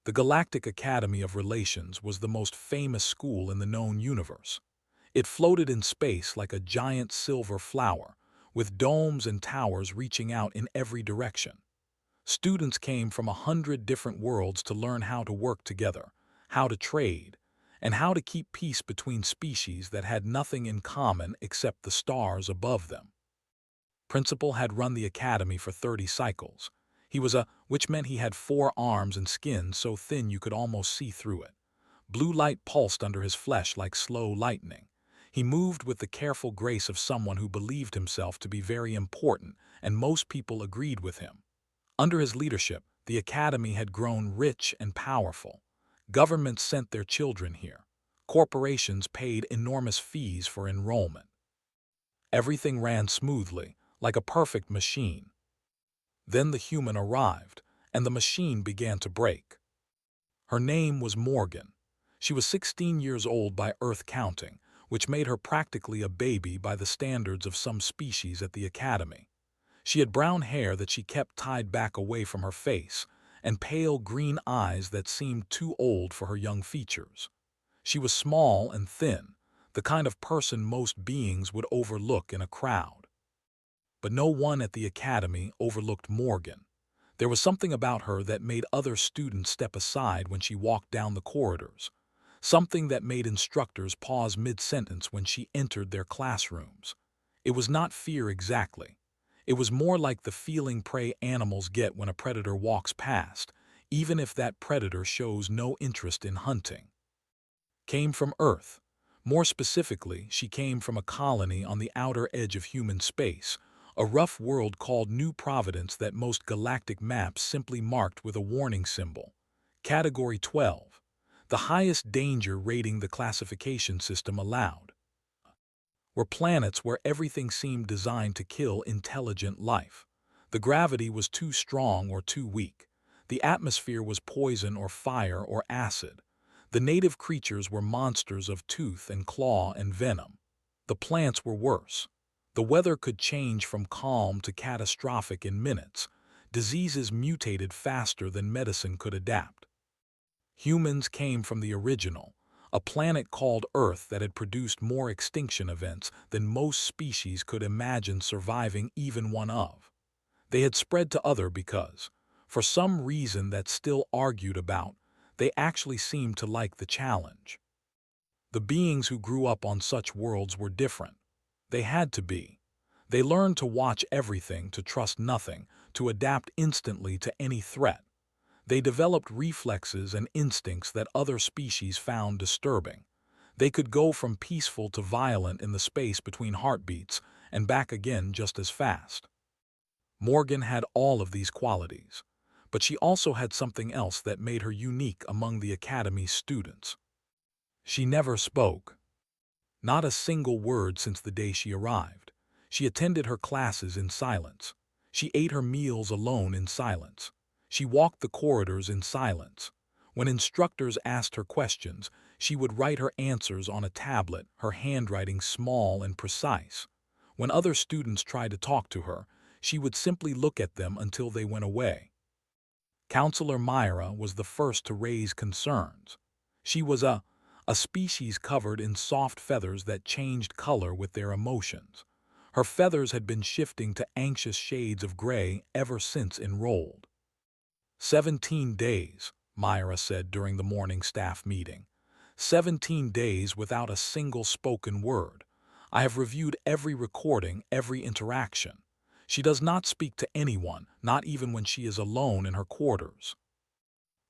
The Galactic Academy of Relations was the most famous school in the known universe. It floated in space like a giant silver flower, with domes and towers reaching out in every direction. Students came from 100 different worlds to learn how to work together, how to trade, and how to keep peace between species that had nothing in common except the stars above them. Principal had run the academy for 30 cycles. Which meant he had 4 arms and skin so thin you could almost see through it. Blue light pulsed under his flesh like slow lightning. He moved with the careful grace of someone who believed himself to be very important, and most people agreed with him. Under his leadership, the academy had grown rich and powerful. Governments sent their children here. Corporations paid enormous fees for enrollment. Everything ran smoothly, like a perfect machine. Then the human arrived, and the machine began to break. Her name was Morgan. She was 16 years old by Earth counting, which made her practically a baby by the standards of some species at the academy. She had brown hair that she kept tied back away from her face, and pale green eyes that seemed too old for her young features. She was small and thin, the kind of person most beings would overlook in a crowd. But no one at the academy overlooked Morgan. There was something about her that made other students step aside when she walked down the corridors, something that made instructors pause mid-sentence when she entered their classrooms. It was not fear exactly. It was more like the feeling prey animals get when a predator walks past, even if that predator shows no interest in hunting. Came from Earth. More specifically, she came from a colony on the outer edge of human space, a rough world called New Providence that most galactic maps simply marked with a warning symbol. Category 12, the highest danger rating the classification system allowed. Were planets where everything seemed designed to kill intelligent life. The gravity was too strong or too weak. The atmosphere was poison or fire or acid. The native creatures were monsters of tooth and claw and venom. The plants were worse. The weather could change from calm to catastrophic in minutes. Diseases mutated faster than medicine could adapt. Humans came from the original, a planet called Earth that had produced more extinction events than most species could imagine surviving even one of. They had spread to other because, for some reason that's still argued about, they actually seemed to like the challenge. The beings who grew up on such worlds were different. They had to be. They learned to watch everything, to trust nothing, to adapt instantly to any threat. They developed reflexes and instincts that other species found disturbing. They could go from peaceful to violent in the space between heartbeats and back again just as fast. Morgan had all of these qualities, but she also had something else that made her unique among the Academy's students. She never spoke. Not a single word since the day she arrived. She attended her classes in silence. She ate her meals alone in silence. She walked the corridors in silence. When instructors asked her questions, she would write her answers on a tablet, her handwriting small and precise. When other students tried to talk to her, she would simply look at them until they went away. Counselor Myra was the first to raise concerns. She was a species covered in soft feathers that changed color with their emotions. Her feathers had been shifting to anxious shades of gray ever since enrolled. 17 days, Myra said during the morning staff meeting. 17 days without a single spoken word. I have reviewed every recording, every interaction. She does not speak to anyone, not even when she is alone in her quarters.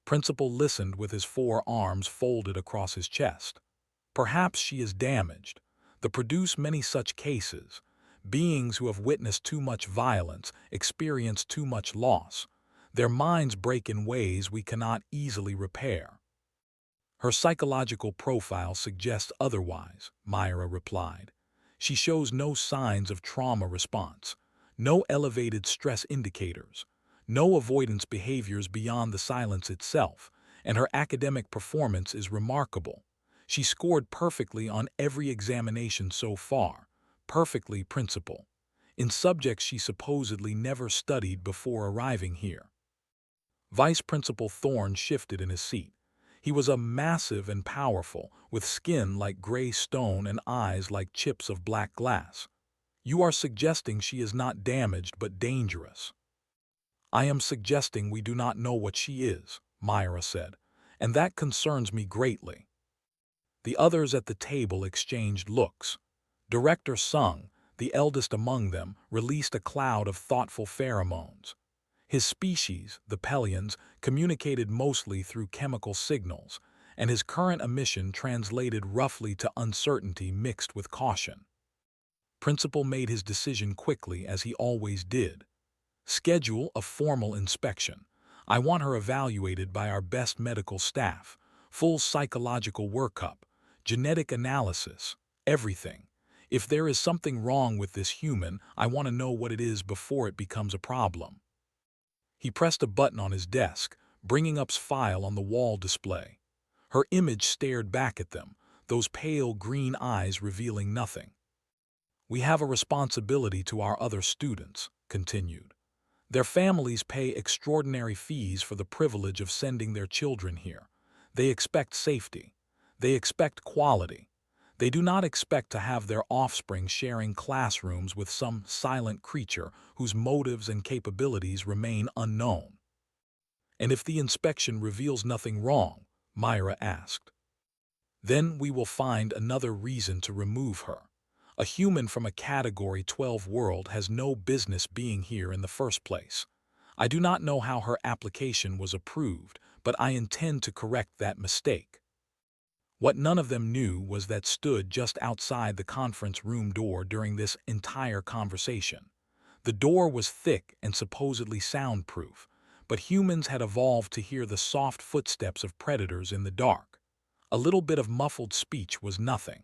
Principal listened with his 4 arms folded across his chest. Perhaps she is damaged. They produce many such cases. Beings who have witnessed too much violence experience too much loss. Their minds break in ways we cannot easily repair. Her psychological profile suggests otherwise, Myra replied. She shows no signs of trauma response, no elevated stress indicators, no avoidance behaviors beyond the silence itself, and her academic performance is remarkable. She scored perfectly on every examination so far, perfectly Principal, in subjects she supposedly never studied before arriving here. Vice Principal Thorne shifted in his seat. He was a massive and powerful, with skin like gray stone and eyes like chips of black glass. You are suggesting she is not damaged but dangerous. I am suggesting we do not know what she is, Myra said, and that concerns me greatly. The others at the table exchanged looks. Director Sung, the eldest among them, released a cloud of thoughtful pheromones. His species, the Pelions, communicated mostly through chemical signals, and his current emission translated roughly to uncertainty mixed with caution. Principal made his decision quickly, as he always did. Schedule a formal inspection. I want her evaluated by our best medical staff, full psychological workup, genetic analysis, everything. If there is something wrong with this human, I want to know what it is before it becomes a problem. He pressed a button on his desk, bringing up file on the wall display. Her image stared back at them, those pale green eyes revealing nothing. We have a responsibility to our other students, continued. Their families pay extraordinary fees for the privilege of sending their children here. They expect safety. They expect quality. They do not expect to have their offspring sharing classrooms with some silent creature whose motives and capabilities remain unknown. And if the inspection reveals nothing wrong, Myra asked, then we will find another reason to remove her. A human from a Category 12 world has no business being here in the first place. I do not know how her application was approved, but I intend to correct that mistake. What none of them knew was that stood just outside the conference room door during this entire conversation. The door was thick and supposedly soundproof, but humans had evolved to hear the soft footsteps of predators in the dark. A little bit of muffled speech was nothing.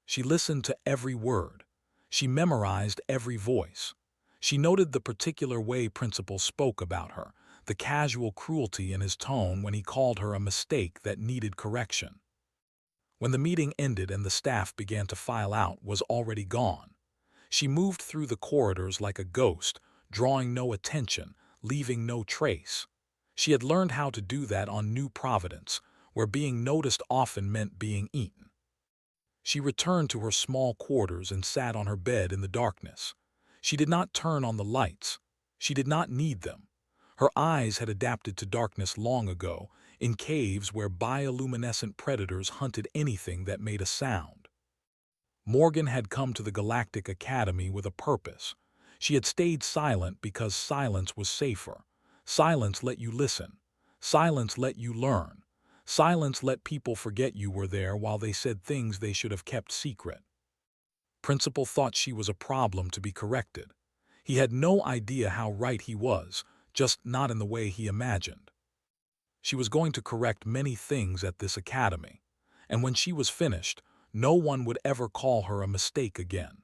She listened to every word. She memorized every voice. She noted the particular way Principal spoke about her, the casual cruelty in his tone when he called her a mistake that needed correction. When the meeting ended and the staff began to file out, was already gone. She moved through the corridors like a ghost, drawing no attention, leaving no trace. She had learned how to do that on New Providence, where being noticed often meant being eaten. She returned to her small quarters and sat on her bed in the darkness. She did not turn on the lights. She did not need them. Her eyes had adapted to darkness long ago, in caves where bioluminescent predators hunted anything that made a sound. Morgan had come to the Galactic Academy with a purpose. She had stayed silent because silence was safer. Silence let you listen. Silence let you learn. Silence let people forget you were there while they said things they should have kept secret. Principal thought she was a problem to be corrected. He had no idea how right he was, just not in the way he imagined. She was going to correct many things at this academy, and when she was finished, no one would ever call her a mistake again.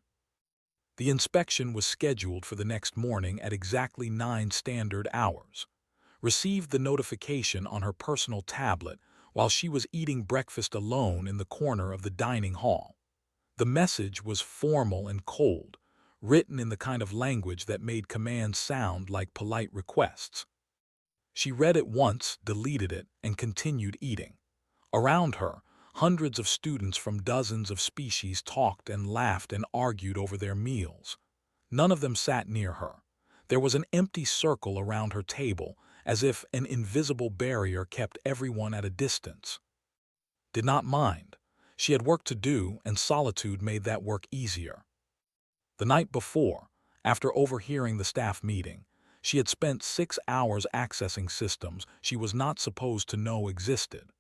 The inspection was scheduled for the next morning at exactly 9 standard hours. Received the notification on her personal tablet while she was eating breakfast alone in the corner of the dining hall. The message was formal and cold, written in the kind of language that made commands sound like polite requests. She read it once, deleted it, and continued eating. Around her, hundreds of students from dozens of species talked and laughed and argued over their meals. None of them sat near her. There was an empty circle around her table, as if an invisible barrier kept everyone at a distance. Did not mind. She had work to do, and solitude made that work easier. The night before, after overhearing the staff meeting, she had spent 6 hours accessing systems she was not supposed to know existed.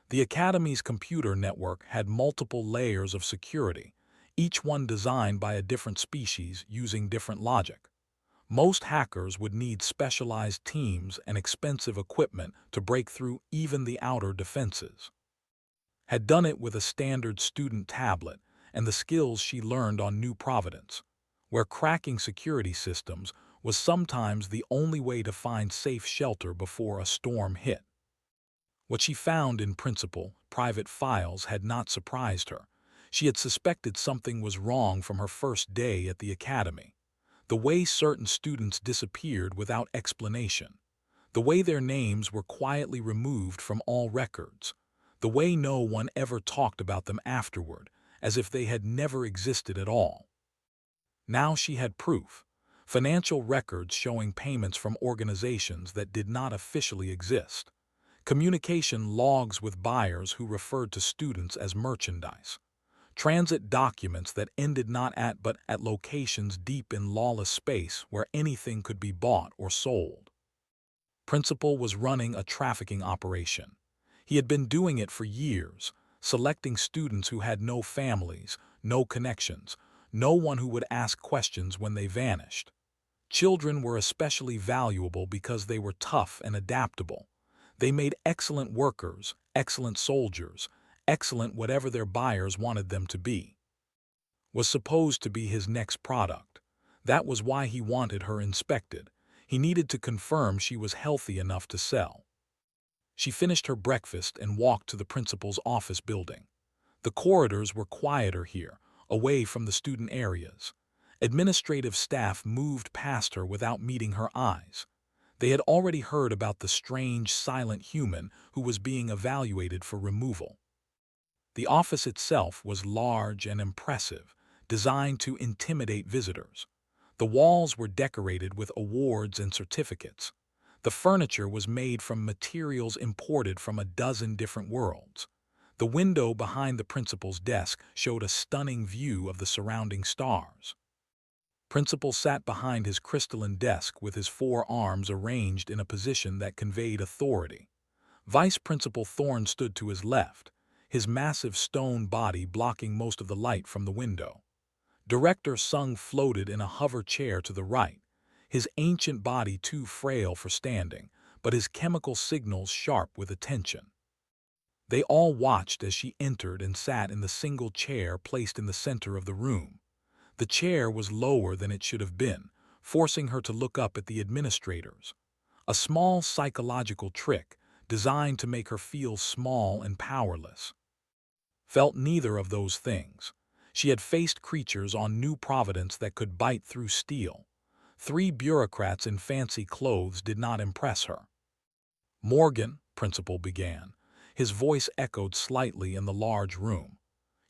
The Academy's computer network had multiple layers of security, each one designed by a different species using different logic. Most hackers would need specialized teams and expensive equipment to break through even the outer defenses. Had done it with a standard student tablet and the skills she learned on New Providence, where cracking security systems was sometimes the only way to find safe shelter before a storm hit. What she found in Principal, private files had not surprised her. She had suspected something was wrong from her first day at the academy. The way certain students disappeared without explanation. The way their names were quietly removed from all records. The way no one ever talked about them afterward, as if they had never existed at all. Now she had proof. Financial records showing payments from organizations that did not officially exist. Communication logs with buyers who referred to students as merchandise. Transit documents that ended not at but at locations deep in lawless space where anything could be bought or sold. Principal was running a trafficking operation. He had been doing it for years, selecting students who had no families, no connections, no one who would ask questions when they vanished. Children were especially valuable because they were tough and adaptable. They made excellent workers, excellent soldiers, excellent whatever their buyers wanted them to be. Was supposed to be his next product. That was why he wanted her inspected. He needed to confirm she was healthy enough to sell. She finished her breakfast and walked to the principal's office building. The corridors were quieter here, away from the student areas. Administrative staff moved past her without meeting her eyes. They had already heard about the strange, silent human who was being evaluated for removal. The office itself was large and impressive, designed to intimidate visitors. The walls were decorated with awards and certificates. The furniture was made from materials imported from a dozen different worlds. The window behind the principal's desk showed a stunning view of the surrounding stars. Principal sat behind his crystalline desk with his four arms arranged in a position that conveyed authority. Vice Principal Thorne stood to his left, his massive stone body blocking most of the light from the window. Director Sung floated in a hover chair to the right, his ancient body too frail for standing, but his chemical signals sharp with attention. They all watched as she entered and sat in the single chair placed in the center of the room. The chair was lower than it should have been, forcing her to look up at the administrators. A small psychological trick designed to make her feel small and powerless. Felt neither of those things. She had faced creatures on New Providence that could bite through steel. 3 bureaucrats in fancy clothes did not impress her. "Morgan," Principal began. His voice echoed slightly in the large room.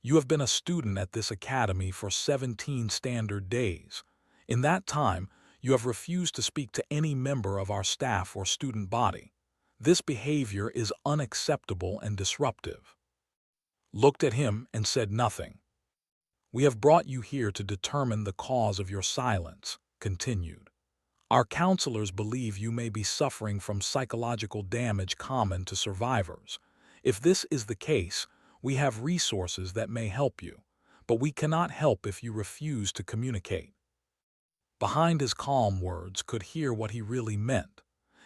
"You have been a student at this academy for 17 standard days. In that time, you have refused to speak to any member of our staff or student body. This behavior is unacceptable and disruptive." Looked at him and said nothing. "We have brought you here to determine the cause of your silence," continued. "Our counselors believe you may be suffering from psychological damage common to survivors. If this is the case, we have resources that may help you, but we cannot help if you refuse to communicate." Behind his calm words could hear what he really meant.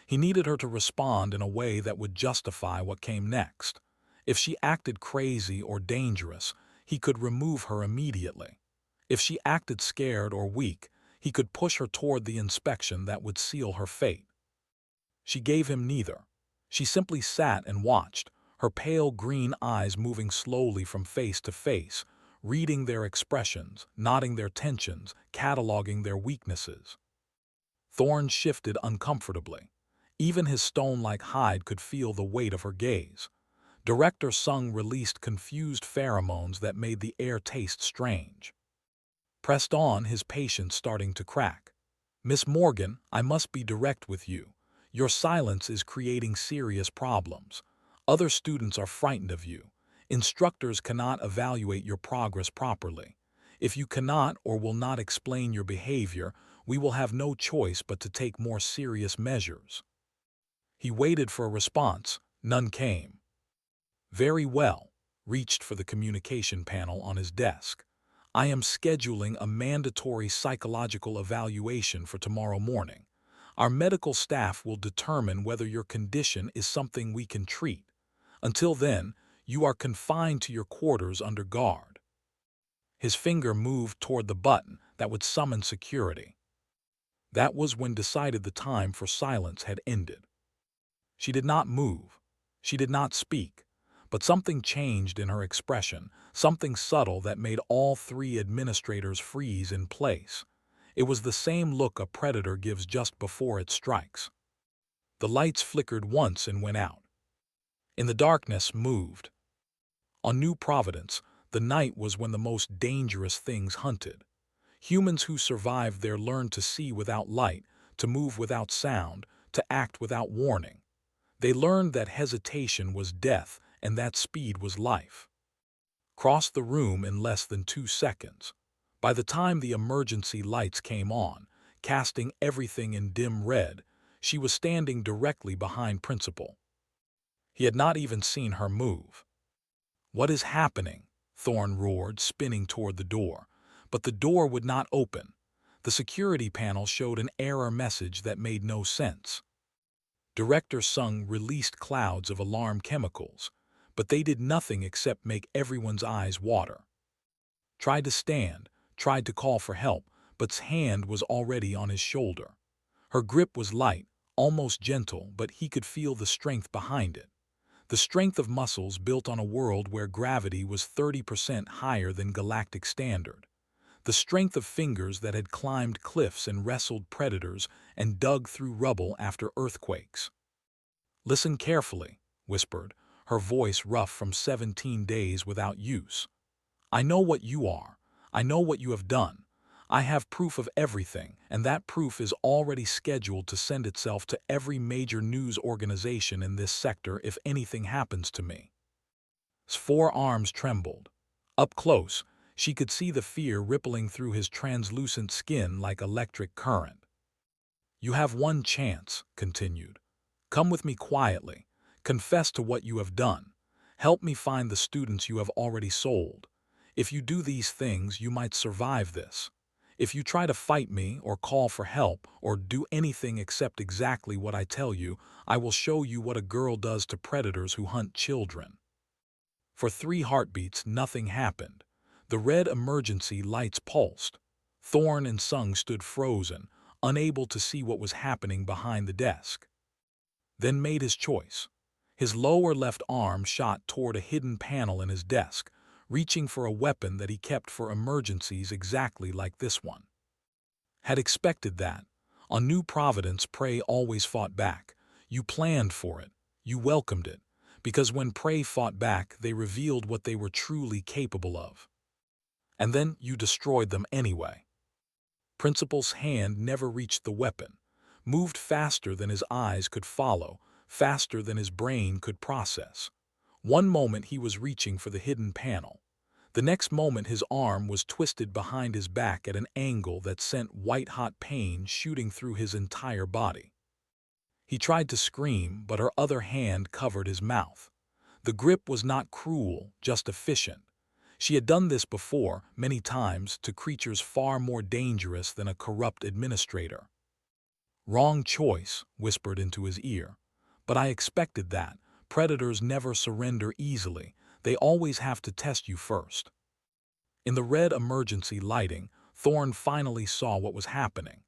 He needed her to respond in a way that would justify what came next. If she acted crazy or dangerous, he could remove her immediately. If she acted scared or weak, he could push her toward the inspection that would seal her fate. She gave him neither. She simply sat and watched, her pale green eyes moving slowly from face to face, reading their expressions, noting their tensions, cataloging their weaknesses. Thorne shifted uncomfortably. Even his stone-like hide could feel the weight of her gaze. Director Sung released confused pheromones that made the air taste strange. Pressed on, his patience starting to crack. "Miss Morgan, I must be direct with you. Your silence is creating serious problems. Other students are frightened of you. Instructors cannot evaluate your progress properly. If you cannot or will not explain your behavior, we will have no choice but to take more serious measures." He waited for a response. None came. "Very well," reached for the communication panel on his desk. "I am scheduling a mandatory psychological evaluation for tomorrow morning. Our medical staff will determine whether your condition is something we can treat. Until then, you are confined to your quarters under guard." His finger moved toward the button that would summon security. That was when decided the time for silence had ended. She did not move. She did not speak. But something changed in her expression, something subtle that made all 3 administrators freeze in place. It was the same look a predator gives just before it strikes. The lights flickered once and went out. In the darkness moved. On New Providence, the night was when the most dangerous things hunted. Humans who survived there learned to see without light, to move without sound, to act without warning. They learned that hesitation was death and that speed was life. Crossed the room in less than 2 seconds. By the time the emergency lights came on, casting everything in dim red, she was standing directly behind Principal. He had not even seen her move. "What is happening?" Thorn roared, spinning toward the door. But the door would not open. The security panel showed an error message that made no sense. Director Sung released clouds of alarm chemicals, but they did nothing except make everyone's eyes water. Tried to stand, tried to call for help, but's hand was already on his shoulder. Her grip was light, almost gentle, but he could feel the strength behind it. The strength of muscles built on a world where gravity was 30% higher than galactic standard. The strength of fingers that had climbed cliffs and wrestled predators and dug through rubble after earthquakes. "Listen carefully," whispered, her voice rough from 17 days without use. "I know what you are. I know what you have done. I have proof of everything, and that proof is already scheduled to send itself to every major news organization in this sector if anything happens to me." His forearms trembled. Up close, she could see the fear rippling through his translucent skin like electric current. "You have one chance," continued. "Come with me quietly. Confess to what you have done. Help me find the students you have already sold. If you do these things, you might survive this. If you try to fight me or call for help or do anything except exactly what I tell you, I will show you what a girl does to predators who hunt children." For 3 heartbeats, nothing happened. The red emergency lights pulsed. Thorn and Sung stood frozen, unable to see what was happening behind the desk. Then made his choice. His lower left arm shot toward a hidden panel in his desk, reaching for a weapon that he kept for emergencies exactly like this one. Had expected that. On New Providence, prey always fought back. You planned for it. You welcomed it. Because when prey fought back, they revealed what they were truly capable of. And then you destroyed them anyway. Principal's hand never reached the weapon, moved faster than his eyes could follow, faster than his brain could process. One moment he was reaching for the hidden panel. The next moment his arm was twisted behind his back at an angle that sent white-hot pain shooting through his entire body. He tried to scream, but her other hand covered his mouth. The grip was not cruel, just efficient. She had done this before, many times, to creatures far more dangerous than a corrupt administrator. "Wrong choice," whispered into his ear. "But I expected that. Predators never surrender easily. They always have to test you first." In the red emergency lighting, Thorn finally saw what was happening.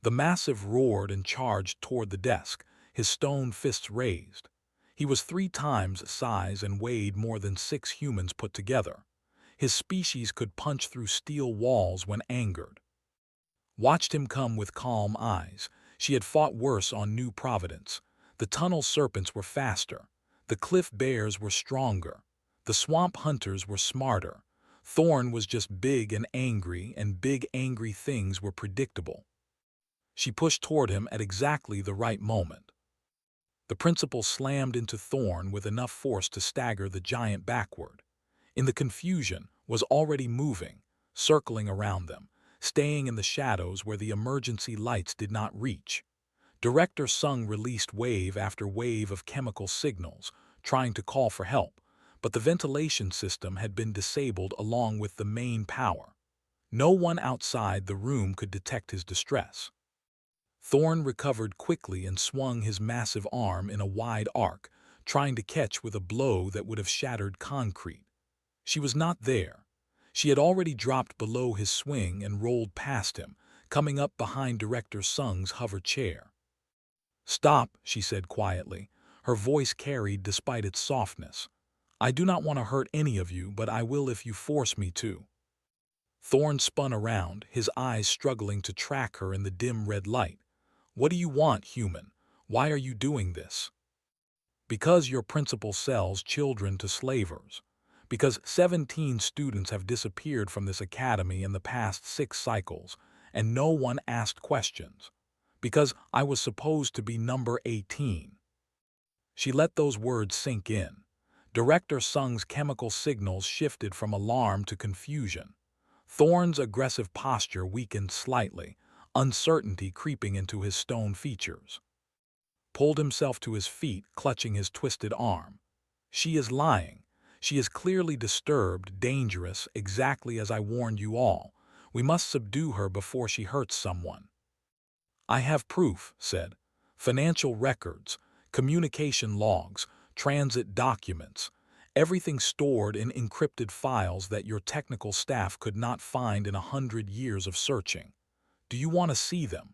The massive roared and charged toward the desk, his stone fists raised. He was 3 times size and weighed more than 6 humans put together. His species could punch through steel walls when angered. Watched him come with calm eyes. She had fought worse on New Providence. The tunnel serpents were faster. The cliff bears were stronger. The swamp hunters were smarter. Thorn was just big and big angry things were predictable. She pushed toward him at exactly the right moment. The principal slammed into Thorn with enough force to stagger the giant backward. In the confusion, was already moving, circling around them, staying in the shadows where the emergency lights did not reach. Director Sung released wave after wave of chemical signals, trying to call for help, but the ventilation system had been disabled along with the main power. No one outside the room could detect his distress. Thorn recovered quickly and swung his massive arm in a wide arc, trying to catch with a blow that would have shattered concrete. She was not there. She had already dropped below his swing and rolled past him, coming up behind Director Sung's hover chair. "Stop," she said quietly, her voice carried despite its softness. "I do not want to hurt any of you, but I will if you force me to." Thorn spun around, his eyes struggling to track her in the dim red light. "What do you want, human? Why are you doing this? Because your principal sells children to slavers. Because 17 students have disappeared from this academy in the past 6 cycles, and no one asked questions. Because I was supposed to be number 18. She let those words sink in. Director Sung's chemical signals shifted from alarm to confusion. Thorne's aggressive posture weakened slightly, uncertainty creeping into his stone features. Pulled himself to his feet, clutching his twisted arm. She is lying. She is clearly disturbed, dangerous, exactly as I warned you all. We must subdue her before she hurts someone. I have proof, said. Financial records, communication logs, transit documents, everything stored in encrypted files that your technical staff could not find in 100 years of searching. Do you want to see them?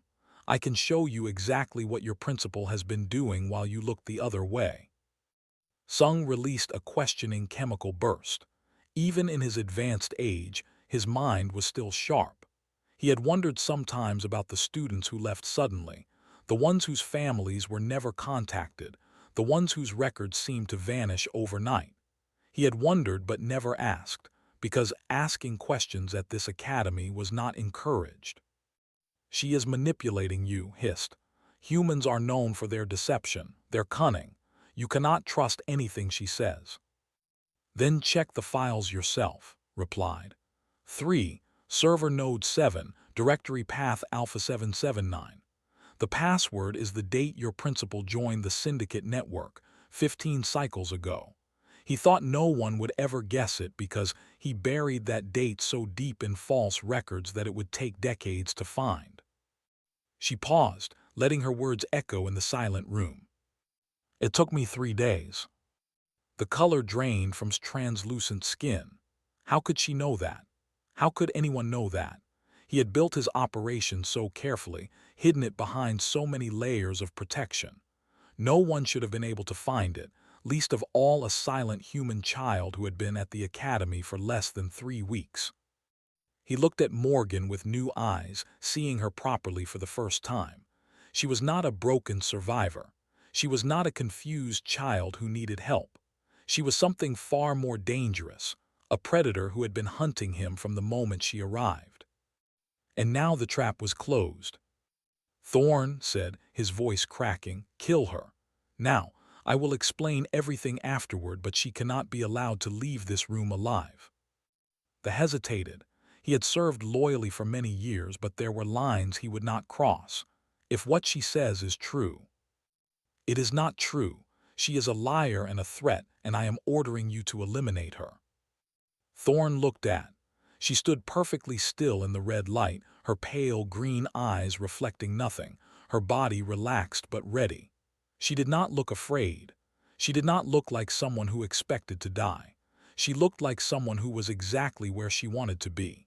I can show you exactly what your principal has been doing while you look the other way. Sung released a questioning chemical burst. Even in his advanced age, his mind was still sharp. He had wondered sometimes about the students who left suddenly, the ones whose families were never contacted, the ones whose records seemed to vanish overnight. He had wondered but never asked, because asking questions at this academy was not encouraged. She is manipulating you, hissed. Humans are known for their deception, their cunning. You cannot trust anything she says. Then check the files yourself, replied. 3. Server Node 7, Directory Path Alpha 779. The password is the date your principal joined the syndicate network, 15 cycles ago. He thought no one would ever guess it because he buried that date so deep in false records that it would take decades to find. She paused, letting her words echo in the silent room. It took me 3 days. The color drained from translucent skin. How could she know that? How could anyone know that? He had built his operation so carefully, hidden it behind so many layers of protection. No one should have been able to find it, least of all a silent human child who had been at the academy for less than 3 weeks. He looked at Morgan with new eyes, seeing her properly for the first time. She was not a broken survivor. She was not a confused child who needed help. She was something far more dangerous, a predator who had been hunting him from the moment she arrived. And now the trap was closed. Thorne said, his voice cracking, "Kill her. Now, I will explain everything afterward, but she cannot be allowed to leave this room alive." The hesitated. He had served loyally for many years, but there were lines he would not cross. If what she says is true. It is not true. She is a liar and a threat, and I am ordering you to eliminate her. Thorne looked at. She stood perfectly still in the red light, her pale green eyes reflecting nothing, her body relaxed but ready. She did not look afraid. She did not look like someone who expected to die. She looked like someone who was exactly where she wanted to be.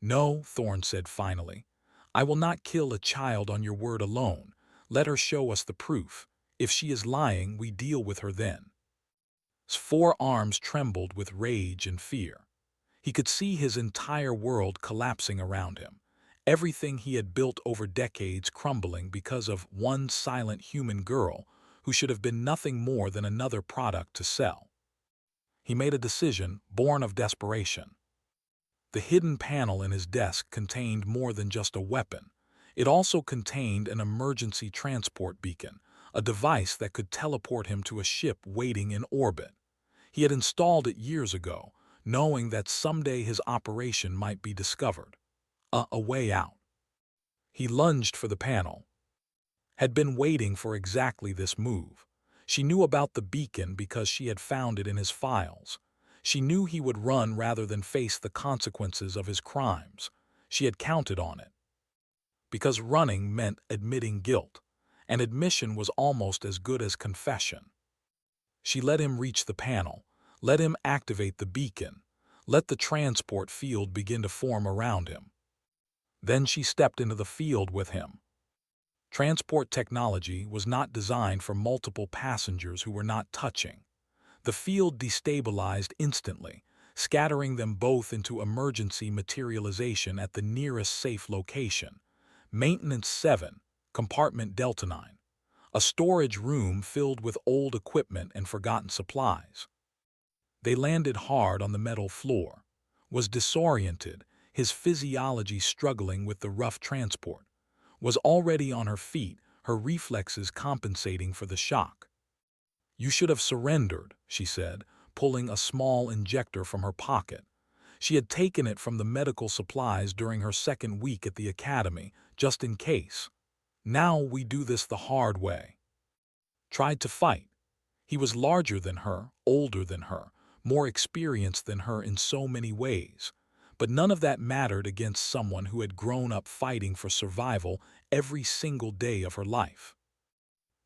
No, Thorne said finally. I will not kill a child on your word alone. Let her show us the proof. If she is lying, we deal with her then. His forearms trembled with rage and fear. He could see his entire world collapsing around him. Everything he had built over decades crumbling because of one silent human girl who should have been nothing more than another product to sell. He made a decision born of desperation. The hidden panel in his desk contained more than just a weapon. It also contained an emergency transport beacon, a device that could teleport him to a ship waiting in orbit. He had installed it years ago, knowing that someday his operation might be discovered. A way out. He lunged for the panel. Had been waiting for exactly this move. She knew about the beacon because she had found it in his files. She knew he would run rather than face the consequences of his crimes. She had counted on it. Because running meant admitting guilt, and admission was almost as good as confession. She let him reach the panel, let him activate the beacon, let the transport field begin to form around him. Then she stepped into the field with him. Transport technology was not designed for multiple passengers who were not touching. The field destabilized instantly, scattering them both into emergency materialization at the nearest safe location. Maintenance 7, Compartment Delta 9. a storage room filled with old equipment and forgotten supplies. They landed hard on the metal floor, was disoriented, his physiology struggling with the rough transport, was already on her feet, her reflexes compensating for the shock. "You should have surrendered," she said, pulling a small injector from her pocket. She had taken it from the medical supplies during her second week at the academy, just in case. "Now we do this the hard way." Tried to fight. He was larger than her, older than her, more experienced than her in so many ways. But none of that mattered against someone who had grown up fighting for survival every single day of her life.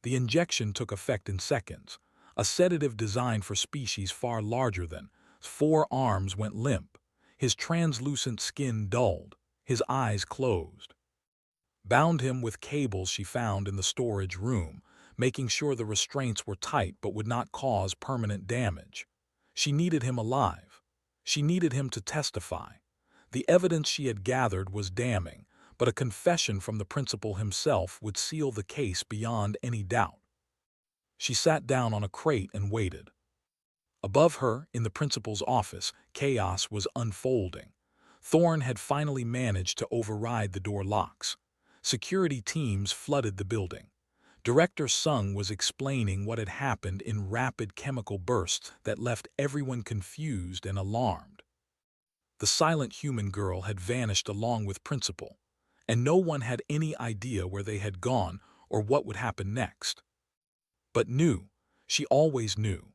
The injection took effect in seconds, a sedative designed for species far larger than. 4 arms went limp, his translucent skin dulled, his eyes closed. Bound him with cables she found in the storage room, making sure the restraints were tight but would not cause permanent damage. She needed him alive. She needed him to testify. The evidence she had gathered was damning, but a confession from the principal himself would seal the case beyond any doubt. She sat down on a crate and waited. Above her, in the principal's office, chaos was unfolding. Thorne had finally managed to override the door locks. Security teams flooded the building. Director Sung was explaining what had happened in rapid chemical bursts that left everyone confused and alarmed. The silent human girl had vanished along with Principal, and no one had any idea where they had gone or what would happen next. But knew, she always knew,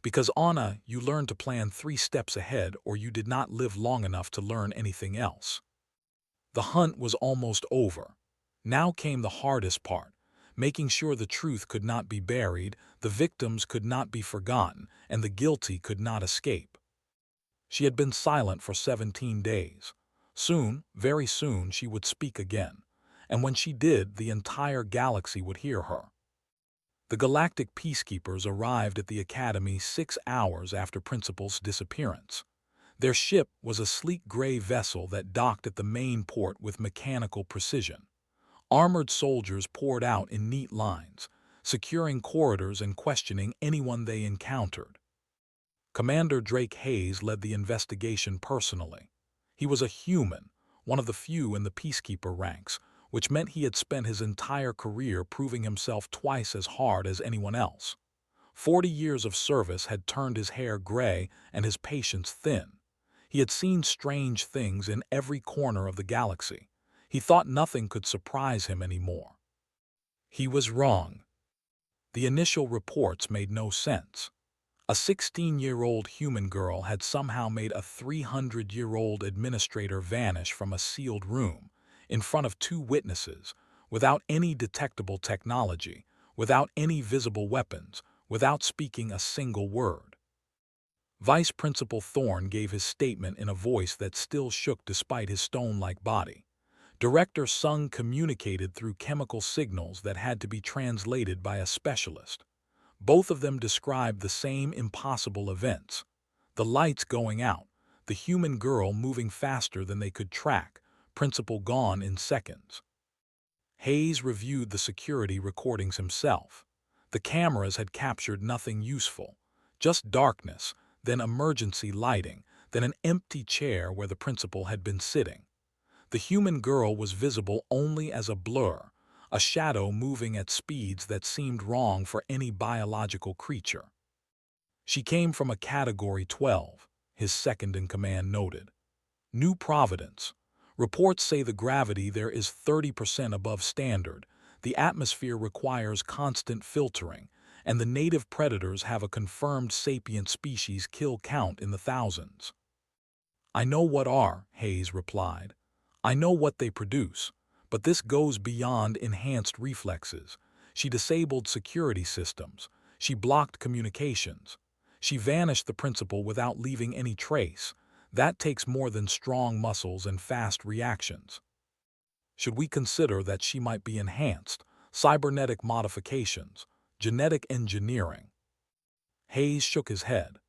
because Anna, you learned to plan 3 steps ahead or you did not live long enough to learn anything else. The hunt was almost over. Now came the hardest part, making sure the truth could not be buried, the victims could not be forgotten, and the guilty could not escape. She had been silent for 17 days. Soon, very soon, she would speak again, and when she did, the entire galaxy would hear her. The Galactic Peacekeepers arrived at the Academy 6 hours after Principal's disappearance. Their ship was a sleek gray vessel that docked at the main port with mechanical precision. Armored soldiers poured out in neat lines, securing corridors and questioning anyone they encountered. Commander Drake Hayes led the investigation personally. He was a human, one of the few in the peacekeeper ranks, which meant he had spent his entire career proving himself twice as hard as anyone else. 40 years of service had turned his hair gray and his patience thin. He had seen strange things in every corner of the galaxy. He thought nothing could surprise him anymore. He was wrong. The initial reports made no sense. A 16-year-old human girl had somehow made a 300-year-old administrator vanish from a sealed room, in front of 2 witnesses, without any detectable technology, without any visible weapons, without speaking a single word. Vice Principal Thorne gave his statement in a voice that still shook despite his stone-like body. Director Sung communicated through chemical signals that had to be translated by a specialist. Both of them described the same impossible events. The lights going out, the human girl moving faster than they could track, Principal gone in seconds. Hayes reviewed the security recordings himself. The cameras had captured nothing useful, just darkness, then emergency lighting, then an empty chair where the principal had been sitting. The human girl was visible only as a blur, a shadow moving at speeds that seemed wrong for any biological creature. She came from a Category 12, his second-in-command noted. New Providence. Reports say the gravity there is 30% above standard, the atmosphere requires constant filtering, and the native predators have a confirmed sapient species kill count in the thousands. "I know what are," Hayes replied. "I know what they produce, but this goes beyond enhanced reflexes. She disabled security systems. She blocked communications. She vanished the principal without leaving any trace. That takes more than strong muscles and fast reactions. Should we consider that she might be enhanced, cybernetic modifications, genetic engineering?" Hayes shook his head.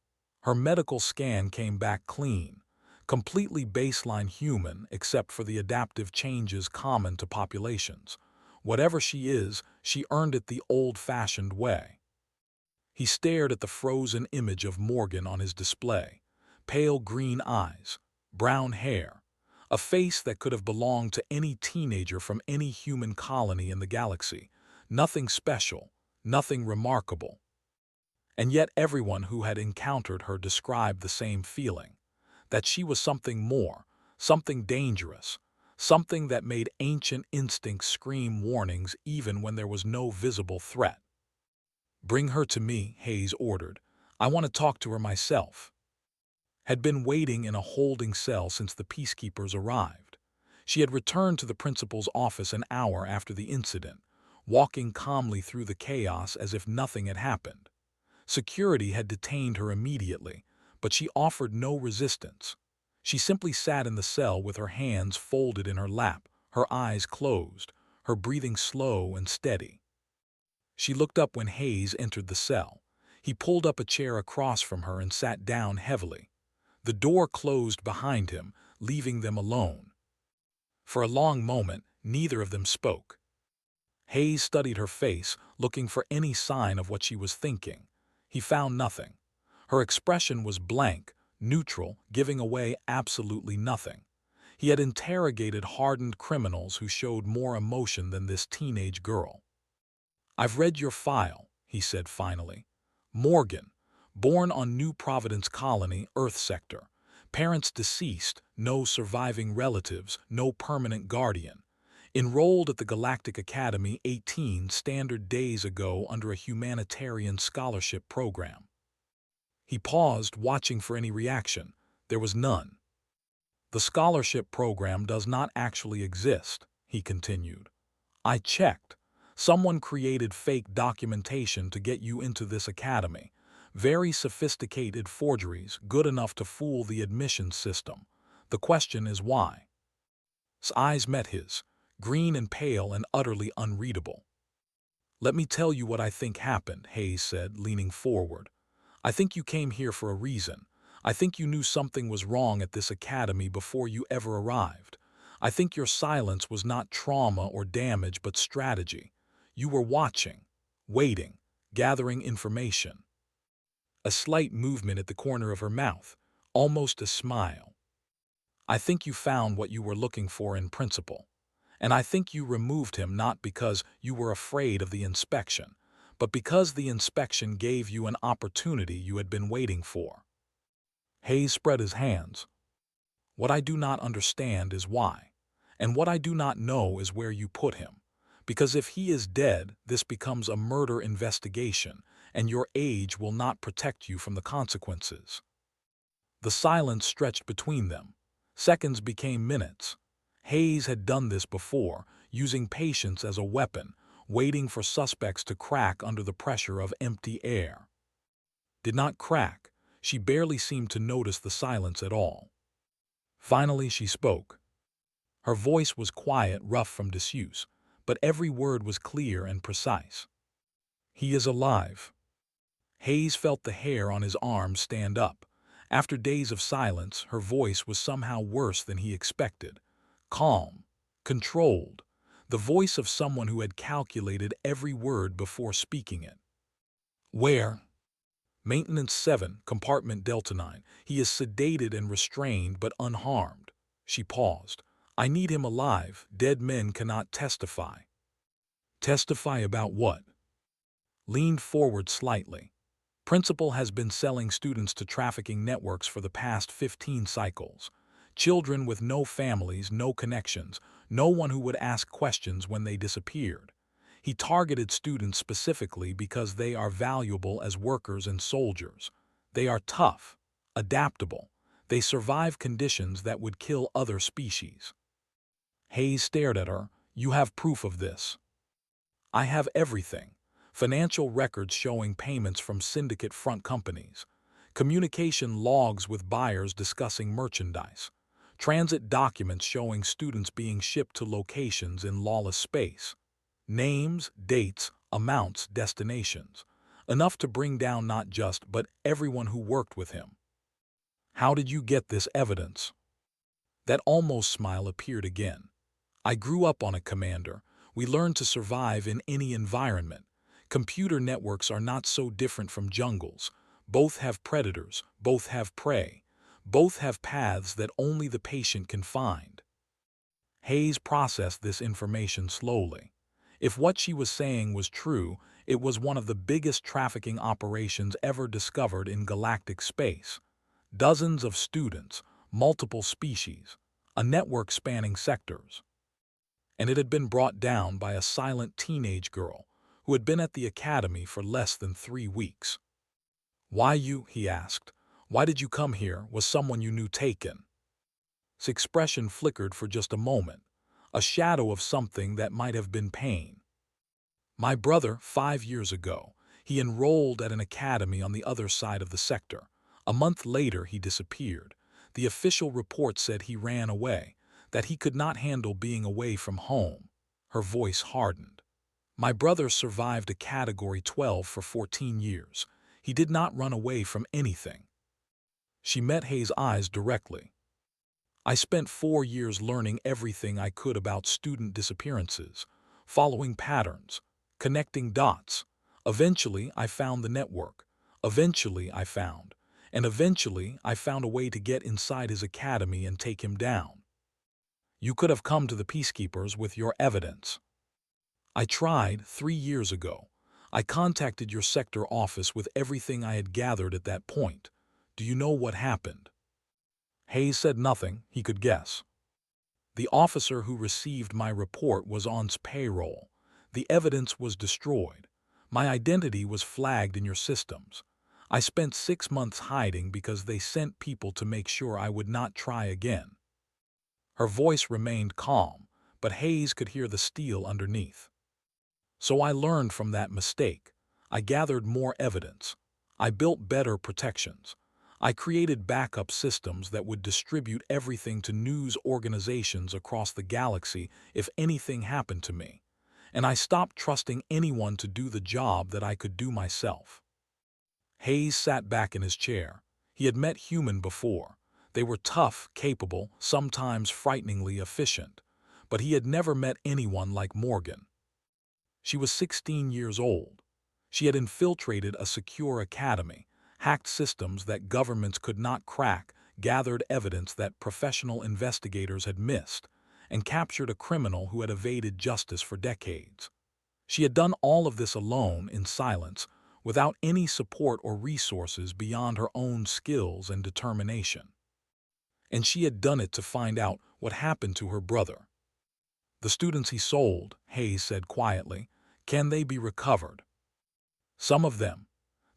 Her medical scan came back clean, completely baseline human except for the adaptive changes common to populations. Whatever she is, she earned it the old-fashioned way. He stared at the frozen image of Morgan on his display. Pale green eyes, brown hair, a face that could have belonged to any teenager from any human colony in the galaxy. Nothing special, nothing remarkable. And yet everyone who had encountered her described the same feeling, that she was something more, something dangerous, something that made ancient instincts scream warnings even when there was no visible threat. "Bring her to me," Hayes ordered. "I want to talk to her myself." Had been waiting in a holding cell since the peacekeepers arrived. She had returned to the principal's office an hour after the incident, walking calmly through the chaos as if nothing had happened. Security had detained her immediately, but she offered no resistance. She simply sat in the cell with her hands folded in her lap, her eyes closed, her breathing slow and steady. She looked up when Hayes entered the cell. He pulled up a chair across from her and sat down heavily. The door closed behind him, leaving them alone. For a long moment, neither of them spoke. Hayes studied her face, looking for any sign of what she was thinking. He found nothing. Her expression was blank, neutral, giving away absolutely nothing. He had interrogated hardened criminals who showed more emotion than this teenage girl. "I've read your file," he said finally. "Morgan, born on New Providence Colony, Earth Sector. Parents deceased, no surviving relatives, no permanent guardian. Enrolled at the Galactic Academy 18 standard days ago under a humanitarian scholarship program." He paused, watching for any reaction. There was none. "The scholarship program does not actually exist," he continued. "I checked. Someone created fake documentation to get you into this academy. Very sophisticated forgeries, good enough to fool the admissions system. The question is why?" His eyes met his, green and pale and utterly unreadable. "Let me tell you what I think happened," Hayes said, leaning forward. "I think you came here for a reason. I think you knew something was wrong at this academy before you ever arrived. I think your silence was not trauma or damage but strategy. You were watching, waiting, gathering information." A slight movement at the corner of her mouth, almost a smile. "I think you found what you were looking for in principle. And I think you removed him not because you were afraid of the inspection, but because the inspection gave you an opportunity you had been waiting for." Hayes spread his hands. "What I do not understand is why. And what I do not know is where you put him. Because if he is dead, this becomes a murder investigation, and your age will not protect you from the consequences." The silence stretched between them. Seconds became minutes. Hayes had done this before, using patience as a weapon, waiting for suspects to crack under the pressure of empty air. Did not crack. She barely seemed to notice the silence at all. Finally she spoke. Her voice was quiet, rough from disuse, but every word was clear and precise. "He is alive." Hayes felt the hair on his arms stand up. After days of silence, her voice was somehow worse than he expected. Calm, controlled, the voice of someone who had calculated every word before speaking it. "Where?" "Maintenance 7, compartment Delta 9. He is sedated and restrained but unharmed." She paused. "I need him alive. Dead men cannot testify." "Testify about what?" Leaned forward slightly. "Principal has been selling students to trafficking networks for the past 15 cycles. Children with no families, no connections, no one who would ask questions when they disappeared. He targeted students specifically because they are valuable as workers and soldiers. They are tough, adaptable. They survive conditions that would kill other species." Hayes stared at her. "You have proof of this?" "I have everything. Financial records showing payments from syndicate front companies. Communication logs with buyers discussing merchandise. Transit documents showing students being shipped to locations in lawless space. Names, dates, amounts, destinations. Enough to bring down not just but everyone who worked with him." "How did you get this evidence?" That almost smile appeared again. "I grew up on a commander. We learn to survive in any environment. Computer networks are not so different from jungles. Both have predators, both have prey, both have paths that only the patient can find. Hayes processed this information slowly. If what she was saying was true, it was one of the biggest trafficking operations ever discovered in galactic space. Dozens of students, multiple species, a network spanning sectors. And it had been brought down by a silent teenage girl who had been at the academy for less than 3 weeks. "Why you?" he asked. "Why did you come here? Was someone you knew taken?" His expression flickered for just a moment, a shadow of something that might have been pain. "My brother, 5 years ago, he enrolled at an academy on the other side of the sector. A month later, he disappeared. The official report said he ran away, that he could not handle being away from home." Her voice hardened. "My brother survived a Category 12 for 14 years. He did not run away from anything." She met Hayes' eyes directly. "I spent 4 years learning everything I could about student disappearances, following patterns, connecting dots. Eventually, I found the network. Eventually, I found a way to get inside his academy and take him down. You could have come to the Peacekeepers with your evidence. I tried 3 years ago. I contacted your sector office with everything I had gathered at that point. Do you know what happened?" Hayes said nothing. He could guess. "The officer who received my report was on payroll. The evidence was destroyed. My identity was flagged in your systems. I spent 6 months hiding because they sent people to make sure I would not try again." Her voice remained calm, but Hayes could hear the steel underneath. "So I learned from that mistake. I gathered more evidence. I built better protections. I created backup systems that would distribute everything to news organizations across the galaxy if anything happened to me. And I stopped trusting anyone to do the job that I could do myself." Hayes sat back in his chair. He had met human before. They were tough, capable, sometimes frighteningly efficient. But he had never met anyone like Morgan. She was 16 years old. She had infiltrated a secure academy, hacked systems that governments could not crack, gathered evidence that professional investigators had missed, and captured a criminal who had evaded justice for decades. She had done all of this alone, in silence, without any support or resources beyond her own skills and determination. And she had done it to find out what happened to her brother. "The students he sold," Hayes said quietly, "can they be recovered?" "Some of them.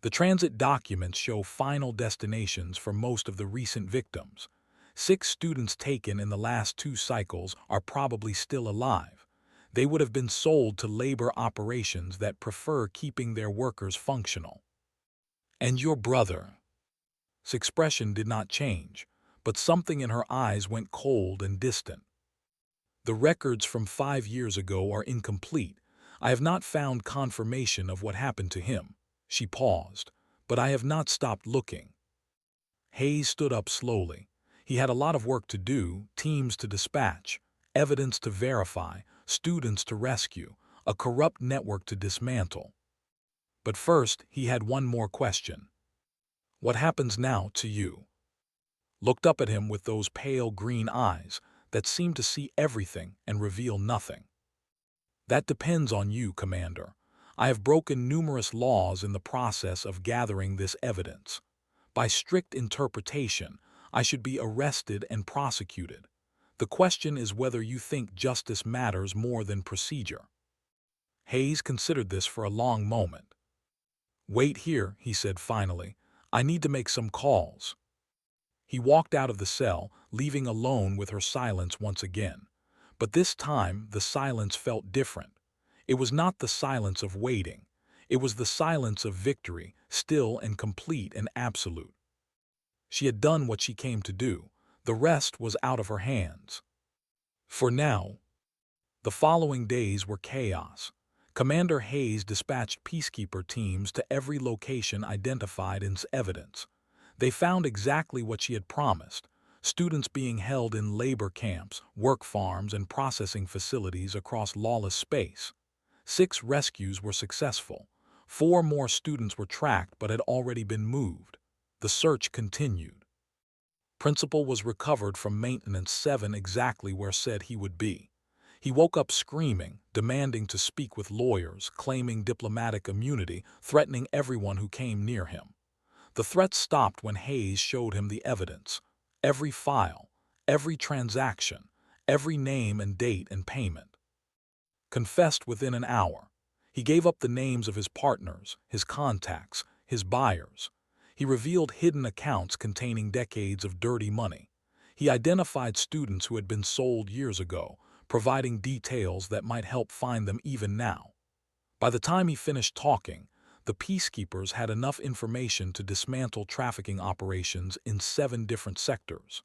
The transit documents show final destinations for most of the recent victims. 6 students taken in the last 2 cycles are probably still alive. They would have been sold to labor operations that prefer keeping their workers functional." "And your brother?" His expression did not change, but something in her eyes went cold and distant. "The records from 5 years ago are incomplete. I have not found confirmation of what happened to him." She paused, "But I have not stopped looking." Hayes stood up slowly. He had a lot of work to do, teams to dispatch, evidence to verify, students to rescue, a corrupt network to dismantle. But first, he had one more question. "What happens now to you?" Looked up at him with those pale green eyes that seemed to see everything and reveal nothing. "That depends on you, Commander. I have broken numerous laws in the process of gathering this evidence. By strict interpretation, I should be arrested and prosecuted. The question is whether you think justice matters more than procedure." Hayes considered this for a long moment. "Wait here," he said finally. "I need to make some calls." He walked out of the cell, leaving alone with her silence once again. But this time, the silence felt different. It was not the silence of waiting. It was the silence of victory, still and complete and absolute. She had done what she came to do. The rest was out of her hands. For now. The following days were chaos. Commander Hayes dispatched peacekeeper teams to every location identified in evidence. They found exactly what she had promised: students being held in labor camps, work farms, and processing facilities across lawless space. 6 rescues were successful. 4 more students were tracked but had already been moved. The search continued. Principal was recovered from maintenance 7 exactly where said he would be. He woke up screaming, demanding to speak with lawyers, claiming diplomatic immunity, threatening everyone who came near him. The threats stopped when Hayes showed him the evidence. Every file, every transaction, every name and date and payment. Confessed within an hour. He gave up the names of his partners, his contacts, his buyers. He revealed hidden accounts containing decades of dirty money. He identified students who had been sold years ago, providing details that might help find them even now. By the time he finished talking, the peacekeepers had enough information to dismantle trafficking operations in 7 different sectors.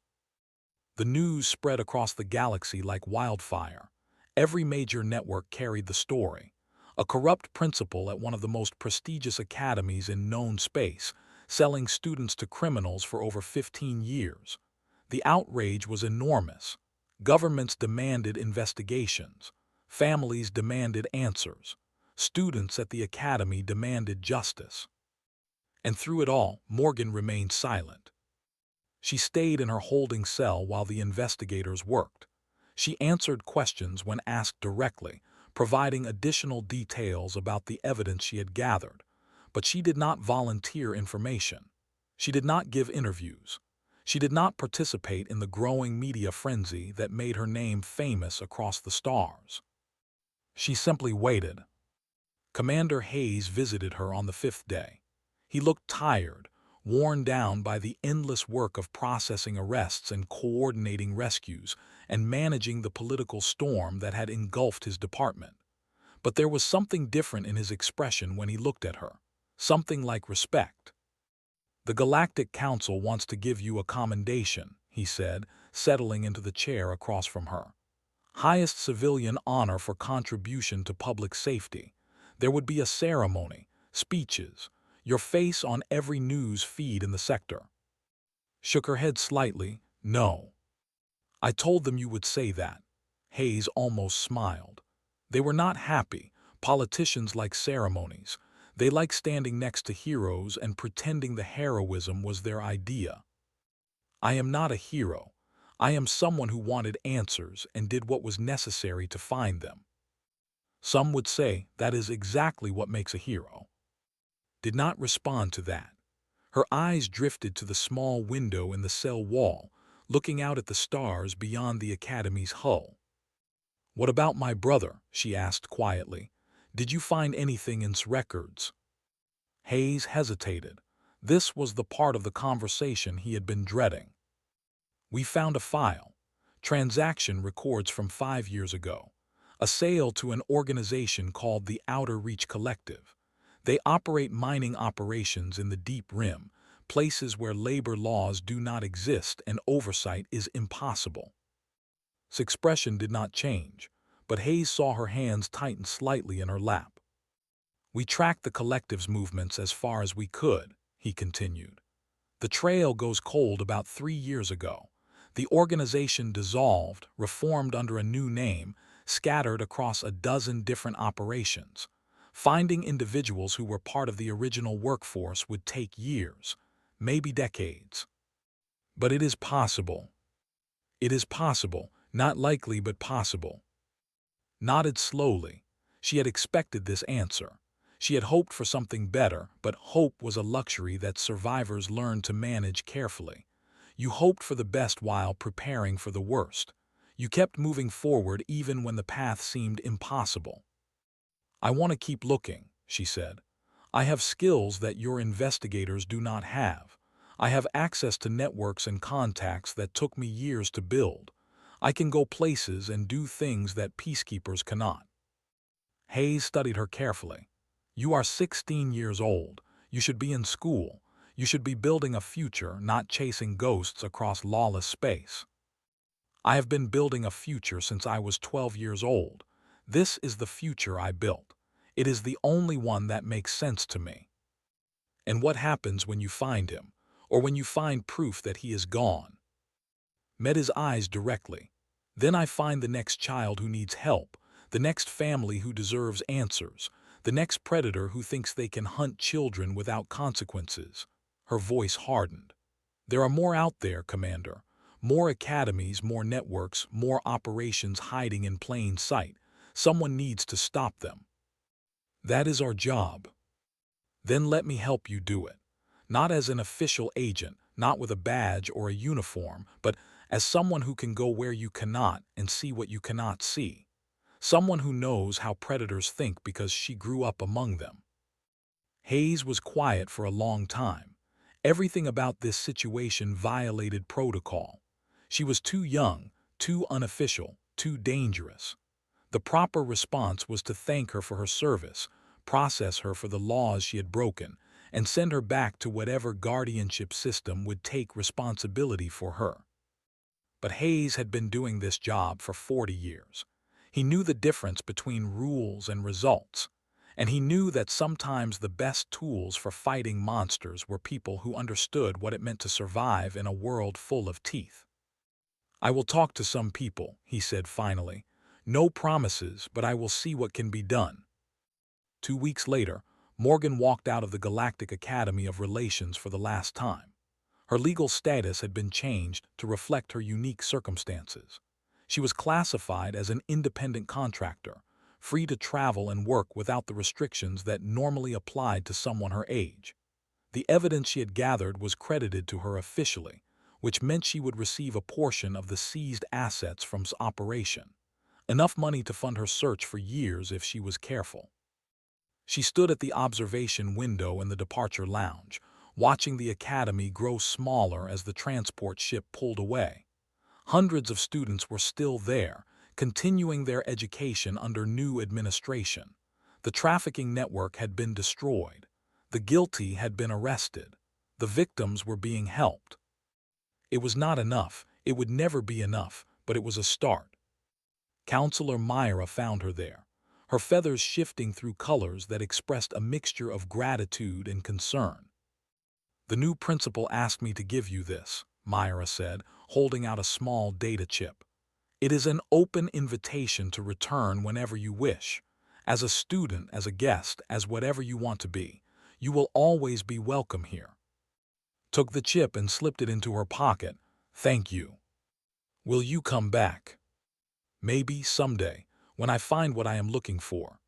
The news spread across the galaxy like wildfire. Every major network carried the story. A corrupt principal at one of the most prestigious academies in known space, selling students to criminals for over 15 years. The outrage was enormous. Governments demanded investigations. Families demanded answers. Students at the academy demanded justice. And through it all, Morgan remained silent. She stayed in her holding cell while the investigators worked. She answered questions when asked directly, providing additional details about the evidence she had gathered. But she did not volunteer information. She did not give interviews. She did not participate in the growing media frenzy that made her name famous across the stars. She simply waited. Commander Hayes visited her on the 5th day. He looked tired, worn down by the endless work of processing arrests and coordinating rescues and managing the political storm that had engulfed his department. But there was something different in his expression when he looked at her, something like respect. "The Galactic Council wants to give you a commendation," he said, settling into the chair across from her. "Highest civilian honor for contribution to public safety. There would be a ceremony, speeches, your face on every news feed in the sector." Shook her head slightly. "No. I told them you would say that." Hayes almost smiled. They were not happy. Politicians like ceremonies. They like standing next to heroes and pretending the heroism was their idea. "I am not a hero. I am someone who wanted answers and did what was necessary to find them." Some would say that is exactly what makes a hero. Did not respond to that. Her eyes drifted to the small window in the cell wall, looking out at the stars beyond the academy's hull. "What about my brother?" she asked quietly. "Did you find anything in records?" Hayes hesitated. This was the part of the conversation he had been dreading. "We found a file. Transaction records from 5 years ago. A sale to an organization called the Outer Reach Collective. They operate mining operations in the Deep Rim, places where labor laws do not exist and oversight is impossible." His expression did not change, but Hayes saw her hands tighten slightly in her lap. "We tracked the collective's movements as far as we could," he continued. "The trail goes cold about 3 years ago. The organization dissolved, reformed under a new name, scattered across a dozen different operations. Finding individuals who were part of the original workforce would take years, maybe decades. But it is possible. It is possible, not likely but possible." Nodded slowly. She had expected this answer. She had hoped for something better, but hope was a luxury that survivors learned to manage carefully. You hoped for the best while preparing for the worst. You kept moving forward even when the path seemed impossible. "I want to keep looking," she said. "I have skills that your investigators do not have. I have access to networks and contacts that took me years to build. I can go places and do things that peacekeepers cannot." Hayes studied her carefully. "You are 16 years old. You should be in school. You should be building a future, not chasing ghosts across lawless space." "I have been building a future since I was 12 years old. This is the future I built. It is the only one that makes sense to me." "And what happens when you find him, or when you find proof that he is gone?" met his eyes directly. Then I find the next child who needs help, the next family who deserves answers, the next predator who thinks they can hunt children without consequences. Her voice hardened. There are more out there, Commander. More academies, more networks, more operations hiding in plain sight. Someone needs to stop them. That is our job. Then let me help you do it. Not as an official agent, not with a badge or a uniform, but as someone who can go where you cannot and see what you cannot see. Someone who knows how predators think because she grew up among them. Hayes was quiet for a long time. Everything about this situation violated protocol. She was too young, too unofficial, too dangerous. The proper response was to thank her for her service, process her for the laws she had broken, and send her back to whatever guardianship system would take responsibility for her. But Hayes had been doing this job for 40 years. He knew the difference between rules and results, and he knew that sometimes the best tools for fighting monsters were people who understood what it meant to survive in a world full of teeth. I will talk to some people, he said finally. No promises, but I will see what can be done. 2 weeks later, Morgan walked out of the Galactic Academy of Relations for the last time. Her legal status had been changed to reflect her unique circumstances. She was classified as an independent contractor, free to travel and work without the restrictions that normally applied to someone her age. The evidence she had gathered was credited to her officially, which meant she would receive a portion of the seized assets from operation, enough money to fund her search for years if she was careful. She stood at the observation window in the departure lounge, watching the academy grow smaller as the transport ship pulled away. Hundreds of students were still there, continuing their education under new administration. The trafficking network had been destroyed. The guilty had been arrested. The victims were being helped. It was not enough. It would never be enough, but it was a start. Counselor Myra found her there, her feathers shifting through colors that expressed a mixture of gratitude and concern. The new principal asked me to give you this, Myra said, holding out a small data chip. It is an open invitation to return whenever you wish. As a student, as a guest, as whatever you want to be, you will always be welcome here. Took the chip and slipped it into her pocket. Thank you. Will you come back? Maybe someday, when I find what I am looking for.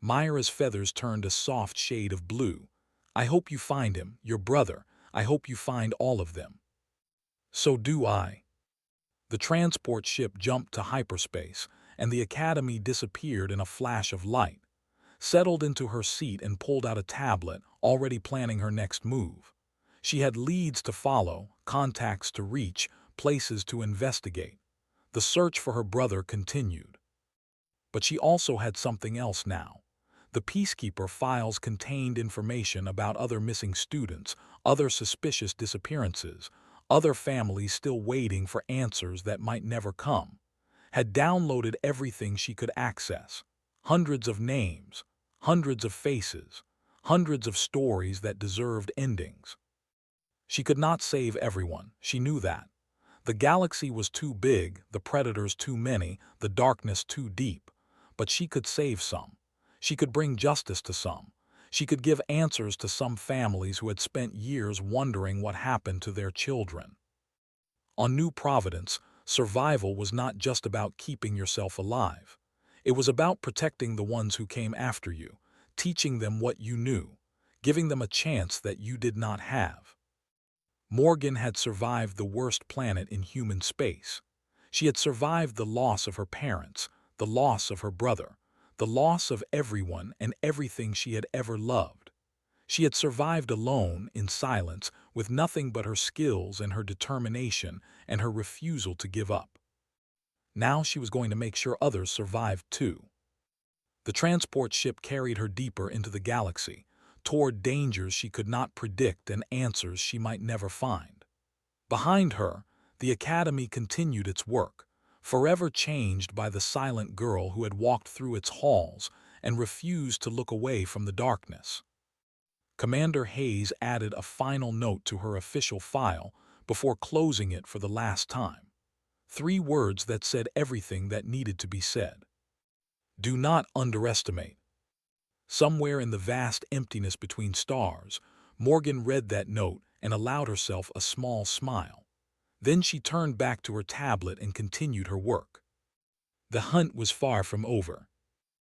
Myra's feathers turned a soft shade of blue. I hope you find him, your brother. I hope you find all of them. So do I. The transport ship jumped to hyperspace, and the academy disappeared in a flash of light. Settled into her seat and pulled out a tablet, already planning her next move. She had leads to follow, contacts to reach, places to investigate. The search for her brother continued. But she also had something else now. The Peacekeeper files contained information about other missing students, other suspicious disappearances, other families still waiting for answers that might never come. Had downloaded everything she could access. Hundreds of names, hundreds of faces, hundreds of stories that deserved endings. She could not save everyone, she knew that. The galaxy was too big, the predators too many, the darkness too deep. But she could save some. She could bring justice to some. She could give answers to some families who had spent years wondering what happened to their children. On New Providence, survival was not just about keeping yourself alive. It was about protecting the ones who came after you, teaching them what you knew, giving them a chance that you did not have. Morgan had survived the worst planet in human space. She had survived the loss of her parents, the loss of her brother, the loss of everyone and everything she had ever loved. She had survived alone, in silence, with nothing but her skills and her determination and her refusal to give up. Now she was going to make sure others survived too. The transport ship carried her deeper into the galaxy, toward dangers she could not predict and answers she might never find. Behind her, the Academy continued its work, forever changed by the silent girl who had walked through its halls and refused to look away from the darkness. Commander Hayes added a final note to her official file, before closing it for the last time. 3 words that said everything that needed to be said. Do not underestimate. Somewhere in the vast emptiness between stars, Morgan read that note and allowed herself a small smile. Then she turned back to her tablet and continued her work. The hunt was far from over.